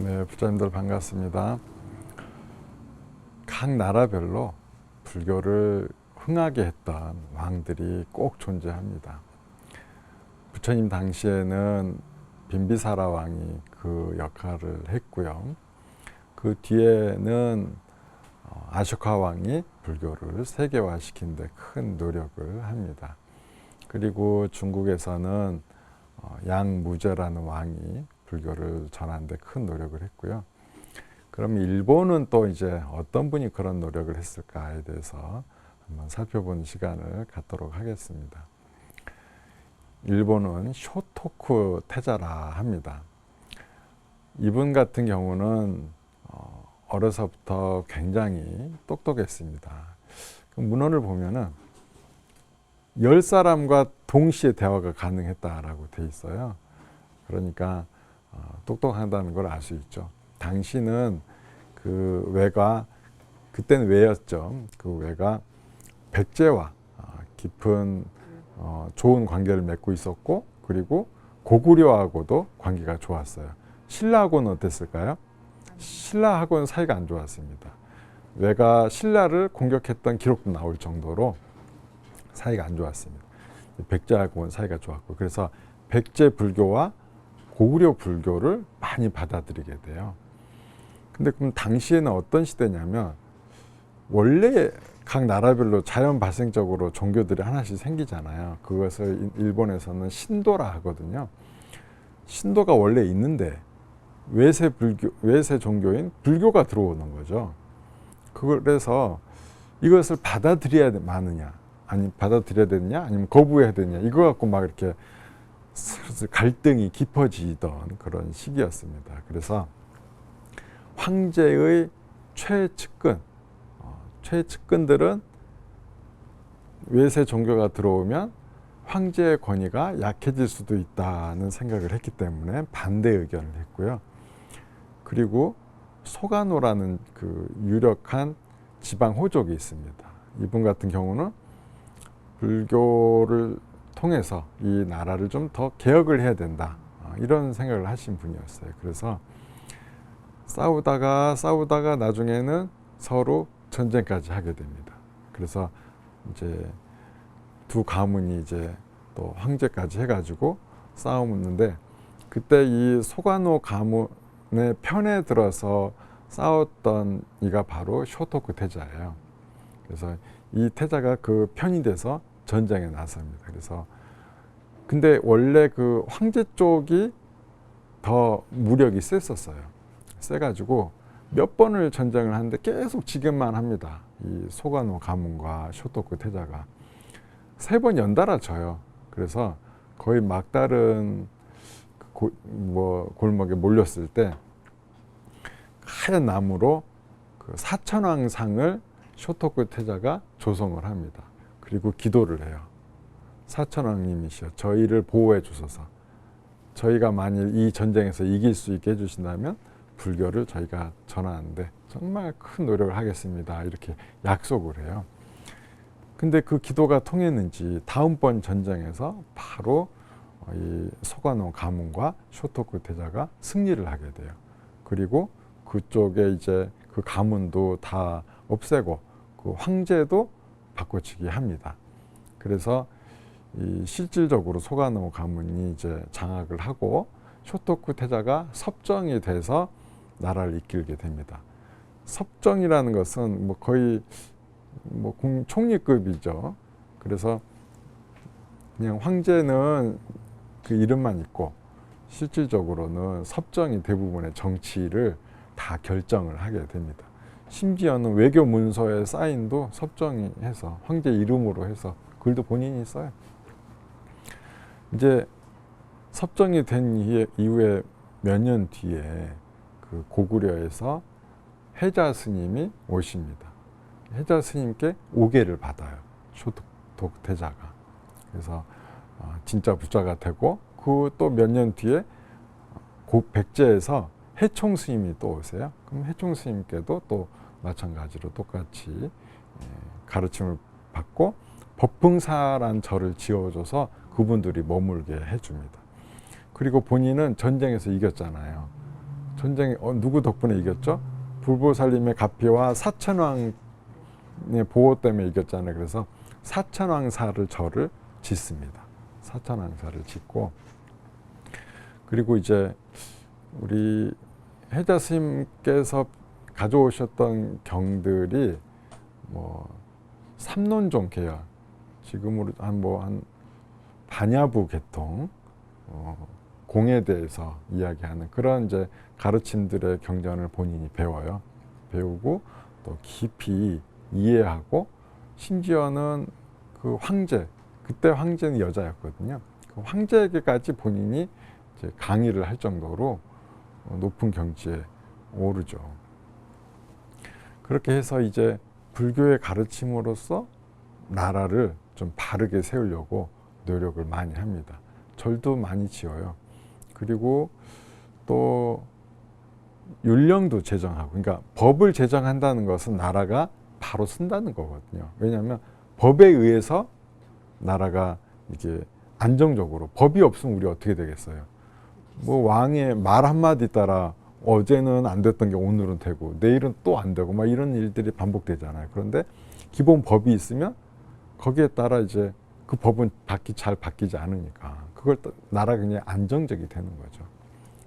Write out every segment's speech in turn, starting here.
네, 부자님들 반갑습니다. 각 나라별로 불교를 흥하게 했던 왕들이 꼭 존재합니다. 부처님 당시에는 빈비사라 왕이 그 역할을 했고요. 그 뒤에는 아쇼카 왕이 불교를 세계화시킨 데 큰 노력을 합니다. 그리고 중국에서는 양무제라는 왕이 불교를 전하는 데 큰 노력을 했고요. 그럼 일본은 또 이제 어떤 분이 그런 노력을 했을까에 대해서 한번 살펴보는 시간을 갖도록 하겠습니다. 일본은 쇼토쿠 태자라 합니다. 이분 같은 경우는 어려서부터 굉장히 똑똑했습니다. 문헌을 보면은 10사람과 동시에 대화가 가능했다라고 돼 있어요. 그러니까 똑똑하다는 걸 알 수 있죠. 당시는 그 외가, 그때는 외였죠. 그 외가 백제와 깊은 좋은 관계를 맺고 있었고, 그리고 고구려하고도 관계가 좋았어요. 신라하고는 어땠을까요? 신라하고는 사이가 안 좋았습니다. 외가 신라를 공격했던 기록도 나올 정도로 사이가 안 좋았습니다. 백제하고는 사이가 좋았고, 그래서 백제 불교와 고구려 불교를 많이 받아들이게 돼요. 근데 그럼 당시에는 어떤 시대냐면, 원래 각 나라별로 자연 발생적으로 종교들이 하나씩 생기잖아요. 그것을 일본에서는 신도라 하거든요. 신도가 원래 있는데 외세 종교인 불교가 들어오는 거죠. 그래서 이것을 받아들여야 마느냐, 아니면 받아들여야 되느냐, 아니면 거부해야 되느냐, 이거 갖고 막 이렇게 갈등이 깊어지던 그런 시기였습니다. 그래서 황제의 최측근들은 외세 종교가 들어오면 황제의 권위가 약해질 수도 있다는 생각을 했기 때문에 반대 의견을 했고요. 그리고 소가노라는 그 유력한 지방 호족이 있습니다. 이분 같은 경우는 불교를 통해서 이 나라를 좀 더 개혁을 해야 된다, 이런 생각을 하신 분이었어요. 그래서 싸우다가 나중에는 서로 전쟁까지 하게 됩니다. 그래서 이제 두 가문이 이제 또 황제까지 해가지고 싸우는데, 그때 이 소가노 가문의 편에 들어서 싸웠던 이가 바로 쇼토쿠 태자예요. 그래서 이 태자가 그 편이 돼서 전쟁에 나섭니다. 그래서 근데 원래 그 황제 쪽이 더 무력이 셌었어요. 세가지고 몇 번을 전쟁을 하는데 계속 지겠만 합니다. 이 소가노 가문과 쇼토쿠 태자가 3번 연달아 져요. 그래서 거의 막다른 골목에 몰렸을 때 하얀 나무로 그 사천왕상을 쇼토쿠 태자가 조성을 합니다. 그리고 기도를 해요. 사천왕님이시여, 저희를 보호해 주소서. 저희가 만일 이 전쟁에서 이길 수 있게 해주신다면 불교를 저희가 전하는데 정말 큰 노력을 하겠습니다, 이렇게 약속을 해요. 근데 그 기도가 통했는지 다음번 전쟁에서 바로 이 소가노 가문과 쇼토쿠 태자가 승리를 하게 돼요. 그리고 그쪽에 이제 그 가문도 다 없애고 그 황제도 바꿔치기 합니다. 그래서 이 실질적으로 소가노 가문이 이제 장악을 하고 쇼토쿠 태자가 섭정이 돼서 나라를 이끌게 됩니다. 섭정이라는 것은 뭐 거의 뭐 총리급이죠. 그래서 그냥 황제는 그 이름만 있고 실질적으로는 섭정이 대부분의 정치를 다 결정을 하게 됩니다. 심지어는 외교 문서의 사인도 섭정이 해서 황제 이름으로 해서 글도 본인이 써요. 이제 섭정이 된 이후에 몇 년 뒤에 그 고구려에서 해자 스님이 오십니다. 해자 스님께 오계를 받아요, 쇼토쿠 태자가. 그래서 진짜 부자가 되고, 그 또 몇 년 뒤에 백제에서 해총 스님이 또 오세요. 그럼 해총 스님께도 또 마찬가지로 똑같이 가르침을 받고 법흥사란 절을 지어줘서 그분들이 머물게 해줍니다. 그리고 본인은 전쟁에서 이겼잖아요. 전쟁 누구 덕분에 이겼죠? 불보살님의 가피와 사천왕의 보호 때문에 이겼잖아요. 그래서 사천왕사를 절을 짓습니다. 사천왕사를 짓고, 그리고 이제 우리 해자 스님께서 가져오셨던 경들이 뭐 삼론종 계열, 지금으로 한 반야부 계통 공에 대해서 이야기하는 그런 이제 가르침들의 경전을 본인이 배워요. 배우고 또 깊이 이해하고, 심지어는 그 황제, 그때 황제는 여자였거든요. 그 황제에게까지 본인이 이제 강의를 할 정도로 높은 경지에 오르죠. 그렇게 해서 이제 불교의 가르침으로써 나라를 좀 바르게 세우려고 노력을 많이 합니다. 절도 많이 지어요. 그리고 또 율령도 제정하고, 그러니까 법을 제정한다는 것은 나라가 바로 쓴다는 거거든요. 왜냐하면 법에 의해서 나라가 이게 안정적으로, 법이 없으면 우리 어떻게 되겠어요? 뭐 왕의 말 한마디 따라 어제는 안 됐던 게 오늘은 되고 내일은 또 안 되고 막 이런 일들이 반복되잖아요. 그런데 기본 법이 있으면 거기에 따라 이제 그 법은 잘 바뀌지 않으니까 그걸 나라가 그냥 안정적이 되는 거죠.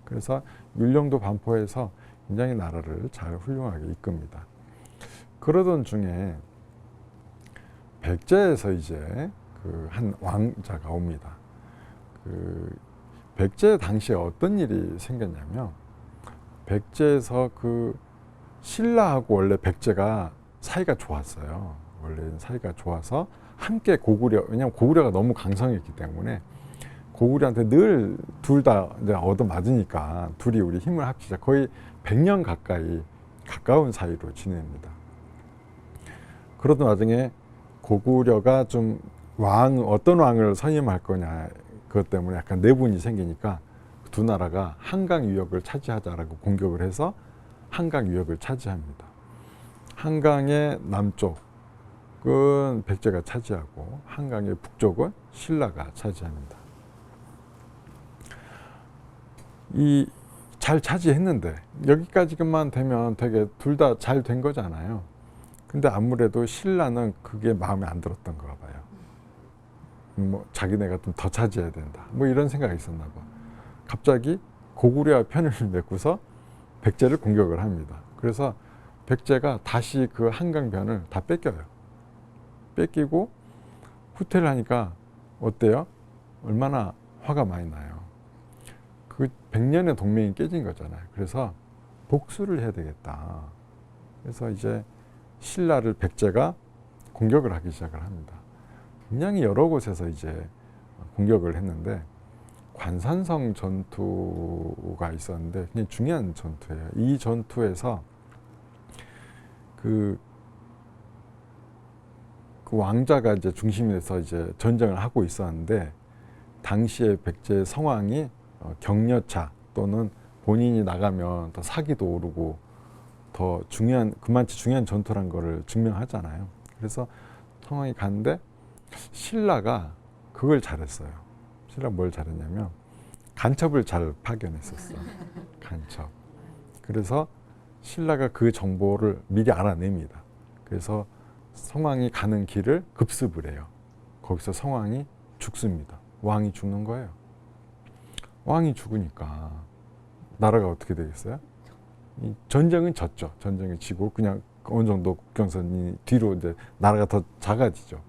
그래서 율령도 반포해서 굉장히 나라를 잘 훌륭하게 이끕니다. 그러던 중에 백제에서 이제 그 한 왕자가 옵니다. 그 백제 당시에 어떤 일이 생겼냐면, 백제에서 그 신라하고 원래 백제가 사이가 좋았어요. 원래는 사이가 좋아서 함께 고구려, 왜냐하면 고구려가 너무 강성했기 때문에 고구려한테 늘 둘 다 얻어맞으니까 둘이 우리 힘을 합치자. 거의 100년 가까이 가까운 사이로 지냅니다. 그러던 와중에 고구려가 좀 어떤 왕을 선임할 거냐, 그것 때문에 약간 내분이 생기니까 두 나라가 한강 유역을 차지하자라고 공격을 해서 한강 유역을 차지합니다. 한강의 남쪽은 백제가 차지하고 한강의 북쪽은 신라가 차지합니다. 이 잘 차지했는데 여기까지만 되면 되게 둘 다 잘 된 거잖아요. 근데 아무래도 신라는 그게 마음에 안 들었던 가 봐요. 뭐 자기네가 좀 더 차지해야 된다, 뭐 이런 생각이 있었나 봐. 갑자기 고구려와 편을 맺고서 백제를 공격을 합니다. 그래서 백제가 다시 그 한강변을 다 뺏겨요. 뺏기고 후퇴를 하니까 어때요? 얼마나 화가 많이 나요. 그 100년의 동맹이 깨진 거잖아요. 그래서 복수를 해야 되겠다. 그래서 이제 신라를 백제가 공격을 하기 시작을 합니다. 굉장히 여러 곳에서 이제 공격을 했는데, 관산성 전투가 있었는데 굉장히 중요한 전투예요. 이 전투에서 그 왕자가 이제 중심이 돼서 이제 전쟁을 하고 있었는데, 당시에 백제 성왕이 격려차 또는 본인이 나가면 더 사기도 오르고 더 중요한, 그만치 중요한 전투란 거를 증명하잖아요. 그래서 성왕이 갔는데 신라가 그걸 잘했어요. 신라가 뭘 잘했냐면 간첩을 잘 파견했었어. 간첩. 그래서 신라가 그 정보를 미리 알아냅니다. 그래서 성왕이 가는 길을 급습을 해요. 거기서 성왕이 죽습니다. 왕이 죽는 거예요. 왕이 죽으니까 나라가 어떻게 되겠어요? 이 전쟁은 졌죠. 전쟁이 지고 그냥 어느 정도 국경선이 뒤로 이제 나라가 더 작아지죠.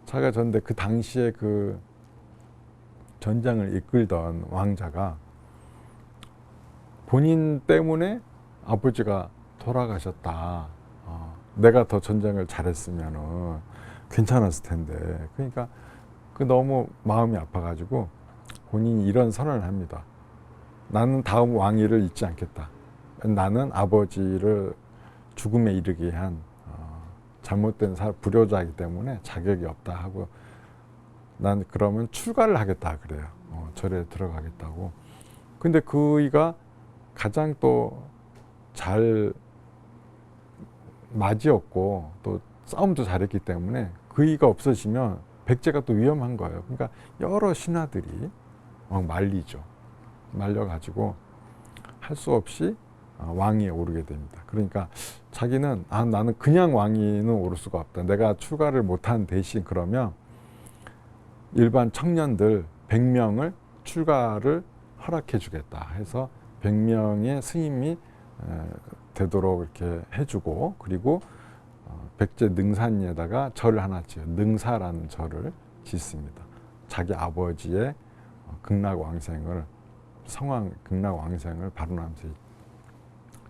작아졌는데 그 당시에 그 전쟁을 이끌던 왕자가 본인 때문에 아버지가 돌아가셨다. 내가 더 전쟁을 잘했으면은 괜찮았을 텐데. 그러니까 그 너무 마음이 아파가지고 본인이 이런 선언을 합니다. 나는 다음 왕위를 잊지 않겠다. 나는 아버지를 죽음에 이르게 한 잘못된 불효자이기 때문에 자격이 없다 하고, 난 그러면 출가를 하겠다 그래요. 절에 들어가겠다고. 근데 그이가 가장 또 잘 맞이었고 또 싸움도 잘했기 때문에 그이가 없어지면 백제가 또 위험한 거예요. 그러니까 여러 신하들이 막 말리죠. 말려가지고 할 수 없이 왕위에 오르게 됩니다. 그러니까 자기는 나는 그냥 왕위는 오를 수가 없다. 내가 출가를 못한 대신 그러면 일반 청년들 100명을 출가를 허락해 주겠다 해서 100명의 스님이 되도록 이렇게 해주고, 그리고 백제 능산리에다가 절을 하나 지어요. 능사라는 절을 짓습니다. 자기 아버지의 극락왕생을, 성왕 극락왕생을 발언하면서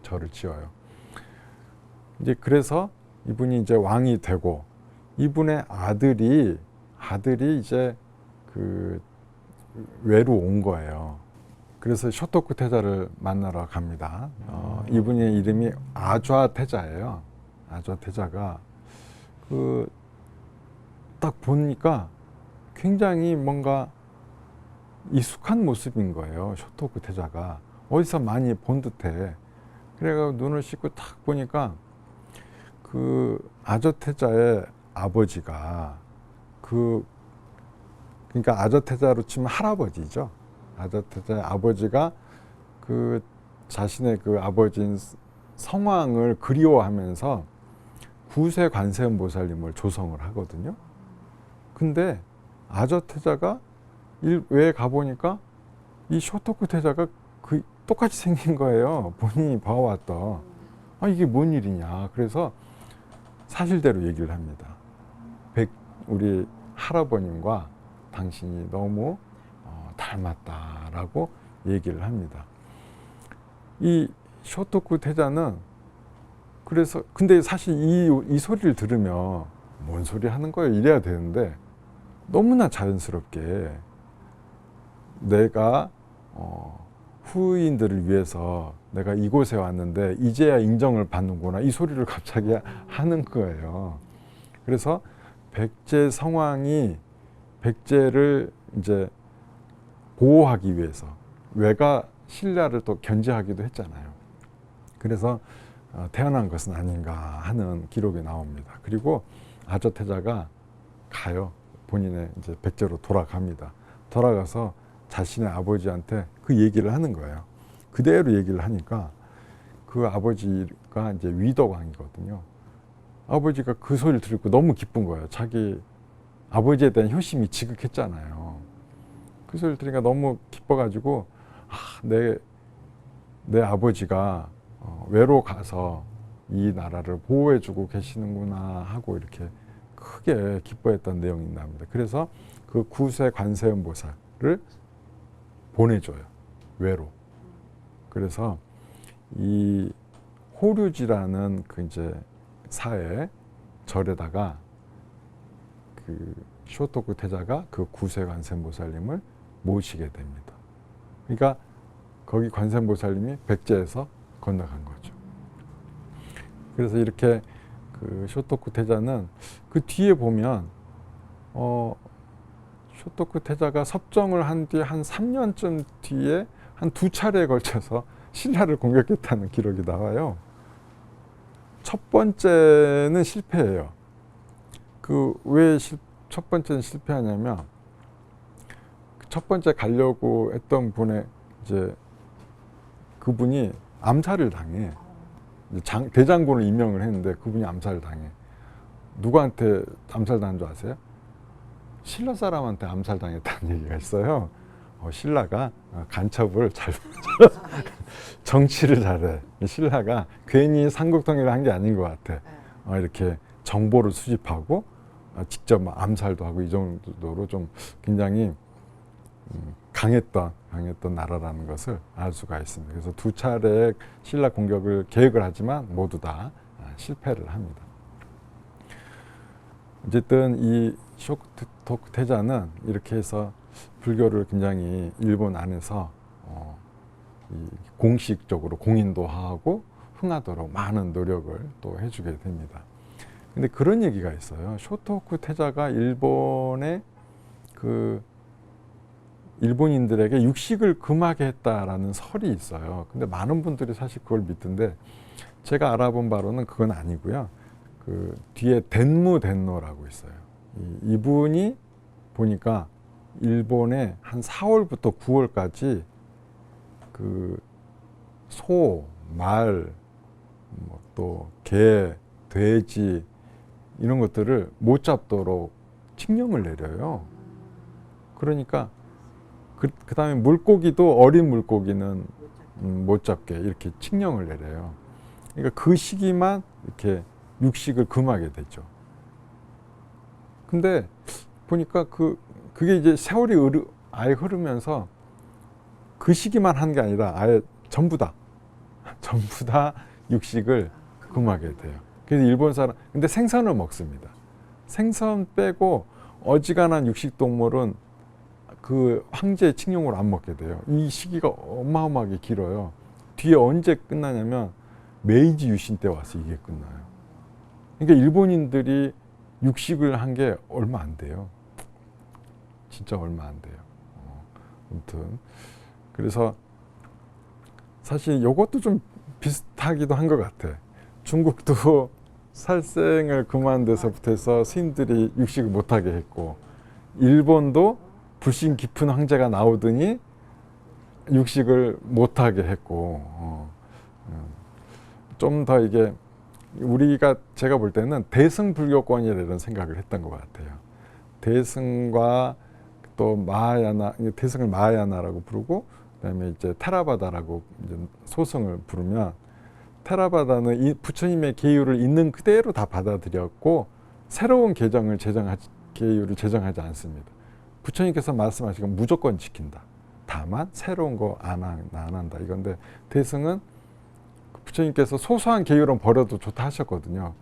절을 지어요. 이제 그래서 이분이 이제 왕이 되고, 이분의 아들이 이제 그 외로 온 거예요. 그래서 쇼토쿠 태자를 만나러 갑니다. 이분의 이름이 아좌 태자예요. 아좌 태자가 딱 보니까 굉장히 뭔가 익숙한 모습인 거예요. 쇼토쿠 태자가 어디서 많이 본 듯해. 그래가 눈을 씻고 딱 보니까 그 아좌 태자의 아버지가 그러니까 아좌 태자로 치면 할아버지죠. 아좌 태자의 아버지가 그 자신의 그 아버지인 성왕을 그리워하면서 구세 관세음보살님을 조성을 하거든요. 근데 아좌 태자가 왜 가보니까 이 쇼토쿠 태자가 똑같이 생긴 거예요. 본인이 봐왔던. 이게 뭔 일이냐. 그래서 사실대로 얘기를 합니다. 우리 할아버님과 당신이 너무 닮았다라고 얘기를 합니다. 이 쇼토쿠 태자는 그래서 근데 사실 이 소리를 들으면 뭔 소리 하는 거예요 이래야 되는데, 너무나 자연스럽게 내가 후인들을 위해서 내가 이곳에 왔는데 이제야 인정을 받는구나, 이 소리를 갑자기 하는 거예요. 그래서 백제 성왕이 백제를 이제 보호하기 위해서 외가 신라를 또 견제하기도 했잖아요. 그래서 태어난 것은 아닌가 하는 기록이 나옵니다. 그리고 아좌 태자가 가요. 본인의 이제 백제로 돌아갑니다. 돌아가서 자신의 아버지한테 그 얘기를 하는 거예요. 그대로 얘기를 하니까 그 아버지가 이제 위덕왕이거든요. 아버지가 그 소리를 듣고 너무 기쁜 거예요. 자기 아버지에 대한 효심이 지극했잖아요. 그 소리를 들으니까 너무 기뻐가지고 내 아버지가 외로 가서 이 나라를 보호해주고 계시는구나 하고 이렇게 크게 기뻐했던 내용이 나옵니다. 그래서 그 구세 관세음보살을 보내줘요. 외로. 그래서 이 호류지라는 그 이제 사회 절에다가 그 쇼토쿠 태자가 그 구세 관세음보살님을 모시게 됩니다. 그러니까 거기 관세음보살님이 백제에서 건너간 거죠. 그래서 이렇게 그 쇼토쿠 태자는 그 뒤에 보면 쇼토쿠 태자가 섭정을 한 뒤에 한 3년쯤 뒤에 한 2차례에 걸쳐서 신라를 공격했다는 기록이 나와요. 첫 번째는 실패해요. 왜 첫 번째는 실패하냐면, 첫 번째 가려고 했던 분의 이제 그분이 암살을 당해. 대장군을 임명을 했는데 그분이 암살을 당해. 누구한테 암살당한 줄 아세요? 신라 사람한테 암살당했다는 얘기가 있어요. 신라가 간첩을 잘 정치를 잘해. 신라가 괜히 삼국통일을 한 게 아닌 것 같아. 이렇게 정보를 수집하고 직접 암살도 하고 이 정도로 좀 굉장히 강했던 나라라는 것을 알 수가 있습니다. 그래서 2차례 신라 공격을 계획을 하지만 모두 다 실패를 합니다. 어쨌든 이 쇼토쿠 태자는 이렇게 해서 불교를 굉장히 일본 안에서 공식적으로 공인도 하고 흥하도록 많은 노력을 또 해주게 됩니다. 근데 그런 얘기가 있어요. 쇼토쿠 태자가 일본의 일본인들에게 육식을 금하게 했다라는 설이 있어요. 근데 많은 분들이 사실 그걸 믿던데, 제가 알아본 바로는 그건 아니고요. 그 뒤에 덴무덴노라고 있어요. 이분이 보니까 일본에 한 4월부터 9월까지 그 소, 말, 뭐 또 개, 돼지 이런 것들을 못 잡도록 칙령을 내려요. 그러니까 그 다음에 물고기도 어린 물고기는 못 잡게 이렇게 칙령을 내려요. 그러니까 그 시기만 이렇게 육식을 금하게 되죠. 근데 보니까 그게 이제 세월이 아예 흐르면서 그 시기만 한 게 아니라 아예 전부 다 육식을 금하게 돼요. 그래서 일본 사람, 근데 생선을 먹습니다. 생선 빼고 어지간한 육식 동물은 그 황제의 칙령으로 안 먹게 돼요. 이 시기가 어마어마하게 길어요. 뒤에 언제 끝나냐면 메이지 유신 때 와서 이게 끝나요. 그러니까 일본인들이 육식을 한 게 얼마 안 돼요. 진짜 얼마 안 돼요. 아무튼 그래서 사실 이것도 좀 비슷하기도 한 것 같아. 중국도 살생을 금한 데서부터 해서 스님들이 육식을 못하게 했고, 일본도 불신 깊은 황제가 나오더니 육식을 못하게 했고, 좀 더 이게 제가 볼 때는 대승불교권이라는 생각을 했던 것 같아요. 대승과 또 마하야나, 대승을 마하야나라고 부르고, 그다음에 이제 테라바다라고 이제 소승을 부르면, 테라바다는 부처님의 계율을 있는 그대로 다 받아들였고 새로운 계율을 제정하지 않습니다. 부처님께서 말씀하신 건 무조건 지킨다. 다만 새로운 거 안 한다 이건데, 대승은 부처님께서 소소한 계율은 버려도 좋다 하셨거든요.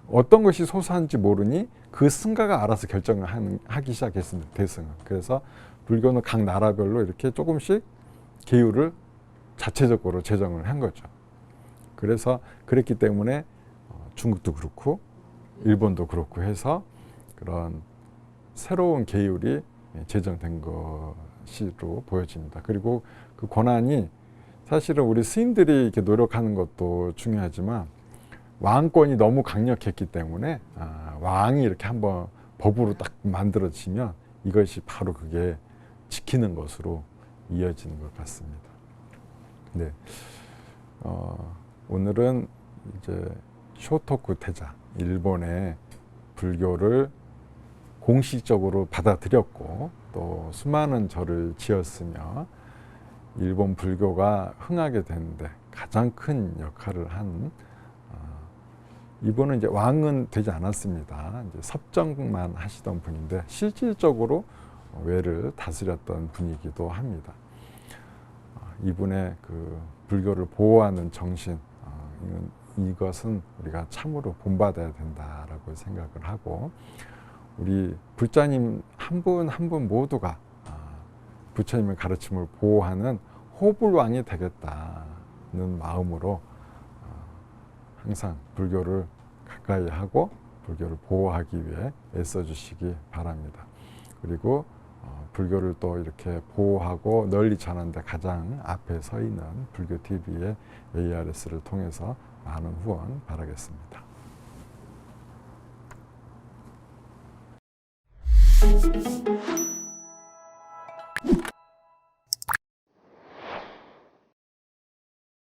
어떤 것이 소소한지 모르니 그 승가가 알아서 결정을 하기 시작했습니다. 대승은. 그래서 불교는 각 나라별로 이렇게 조금씩 계율을 자체적으로 제정을 한 거죠. 그래서 그랬기 때문에 중국도 그렇고 일본도 그렇고 해서 그런 새로운 계율이 제정된 것으로 보여집니다. 그리고 그 권한이 사실은 우리 스님들이 이렇게 노력하는 것도 중요하지만 왕권이 너무 강력했기 때문에 왕이 이렇게 한번 법으로 딱 만들어지면 이것이 바로 그게 지키는 것으로 이어지는 것 같습니다. 네. 오늘은 이제 쇼토쿠 태자, 일본의 불교를 공식적으로 받아들였고 또 수많은 절을 지었으며 일본 불교가 흥하게 되는데 가장 큰 역할을 한 이분은 이제 왕은 되지 않았습니다. 이제 섭정만 하시던 분인데 실질적으로 외를 다스렸던 분이기도 합니다. 이분의 그 불교를 보호하는 정신, 이것은 우리가 참으로 본받아야 된다라고 생각을 하고, 우리 불자님 한 분 한 분 모두가 부처님의 가르침을 보호하는 호불왕이 되겠다는 마음으로 항상 불교를 가까이 하고 불교를 보호하기 위해 애써주시기 바랍니다. 그리고 불교를 또 이렇게 보호하고 널리 전하는데 가장 앞에 서 있는 불교TV의 ARS를 통해서 많은 후원 바라겠습니다.